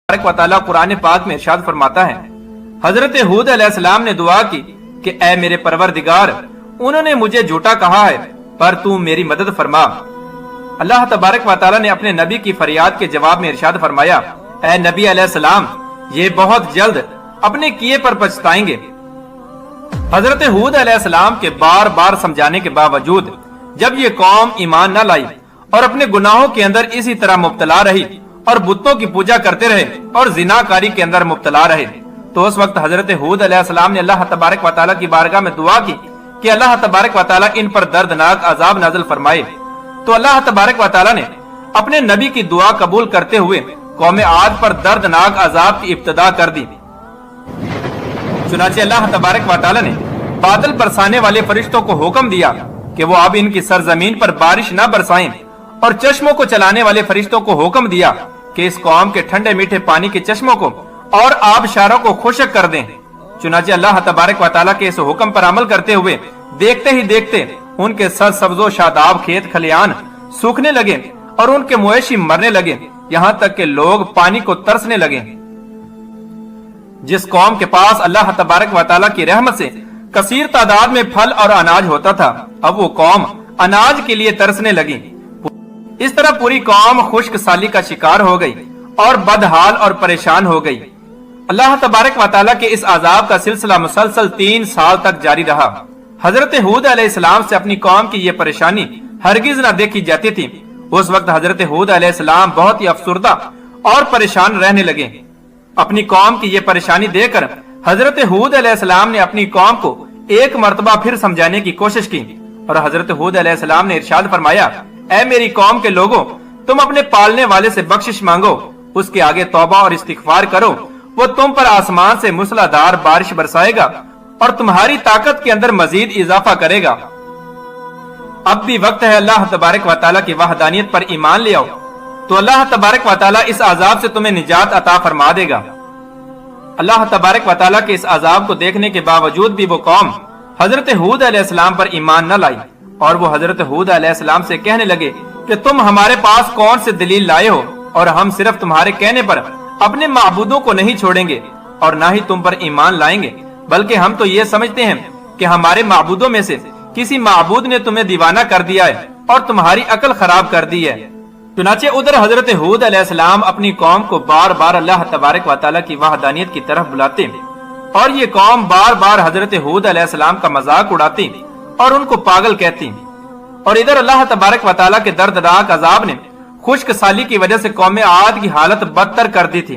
तबारक व तआला कुरान पाक में इरशाद फरमाता है, हजरत हूद अलैहिस्सलाम ने दुआ की कि ऐ मेरे परवरदिगार, उन्होंने मुझे झूठा कहा है पर तू मेरी मदद फरमा। अल्लाह तबारक व तआला ने अपने नबी की फरियाद के जवाब में इरशाद फरमाया, ऐ नबी अलैहिस्सलाम, ये बहुत जल्द अपने किए पर पछताएंगे। हजरत हूद अलैहिस्सलाम के बार बार समझाने के बावजूद जब ये कौम ईमान न लाई और अपने गुनाहों के अंदर इसी तरह मुब्तला रही और बुतों की पूजा करते रहे और जिनाकारी के अंदर मुब्तला रहे, तो उस वक्त हजरत हूद अलैहिस्सलाम ने अल्लाह तबारक व तआला की बारगाह में दुआ की कि अल्लाह तबारक व तआला इन पर दर्दनाक अजाब नाज़िल फरमाए। तो अल्लाह तबारक व तआला ने अपने नबी की दुआ कबूल करते हुए कौम आद पर दर्दनाक अजाब की इब्तिदा कर दी। चुनाचे अल्लाह तबारक व तआला ने बादल बरसाने वाले फरिश्तों को हुक्म दिया कि वो अब इनकी सरजमीन पर बारिश न बरसाएं, और चश्मों को चलाने वाले फरिश्तों को हुक्म दिया कि इस कौम के ठंडे मीठे पानी के चश्मों को और आबशारों को खुश्क कर दें। चुनाचे अल्लाह तबारक व तआला के इस हुक्म पर अमल करते हुए देखते ही देखते उनके सरसब्जो शादाब खेत खलियान सूखने लगे और उनके मवेशी मरने लगे, यहाँ तक कि लोग पानी को तरसने लगे। जिस कौम के पास अल्लाह तबारक व तआला की रहमत से कसीर तादाद में फल और अनाज होता था, अब वो कौम अनाज के लिए तरसने लगी। इस तरह पूरी कौम खुश्क साली का शिकार हो गई और बदहाल और परेशान हो गई। अल्लाह तबारक व तआला के इस अजाब का सिलसिला मुसलसल 3 साल तक जारी रहा। हजरत हूद अलैहिस्सलाम से अपनी कौम की ये परेशानी हरगिज न देखी जाती थी। उस वक्त हजरत हूद अलैहिस्सलाम बहुत ही अफसुर्दा और परेशान रहने लगे। अपनी कौम की ये परेशानी देखकर हजरत हूद अलैहिस्सलाम ने अपनी कौम को एक मर्तबा फिर समझाने की कोशिश की और हजरत हूद अलैहिस्सलाम ने इरशाद फरमाया, ऐ मेरी कौम के लोगों, तुम अपने पालने वाले से बख्शिश मांगो, उसके आगे तौबा और इस्तिगफार करो, वो तुम पर आसमान से मूसलाधार बारिश बरसाएगा और तुम्हारी ताकत के अंदर मजीद इजाफा करेगा। अब भी वक्त है अल्लाह तबारक व तआला की वहदानियत पर ईमान ले आओ, तो अल्लाह तबारक व तआला इस अजाब से तुम्हें निजात अता फरमा देगा। अल्लाह तबारक व तआला के इस अजाब को देखने के बावजूद भी वो कौम हजरत हूद अलैहिस्सलाम पर ईमान न लाई और वो हजरत हूद अलैहिस्सलाम से कहने लगे कि तुम हमारे पास कौन से दलील लाए हो, और हम सिर्फ तुम्हारे कहने पर अपने माबूदों को नहीं छोड़ेंगे और ना ही तुम पर ईमान लाएंगे, बल्कि हम तो ये समझते हैं कि हमारे माबूदों में से किसी माबूद ने तुम्हें दीवाना कर दिया है और तुम्हारी अकल खराब कर दी है। चुनाचे उधर हजरत हूद अलैहिस्सलाम अपनी कौम को बार बार अल्लाह तबारक व तआला की वहदानियत की तरफ बुलाते और ये कौम बार बार हजरत हूद अलैहिस्सलाम का मजाक उड़ाती और उनको पागल कहती। और इधर अल्लाह तबारक व तआला के दर्दनाक अजाब ने खुश्क साली की वजह से कौम आद की हालत बदतर कर दी थी।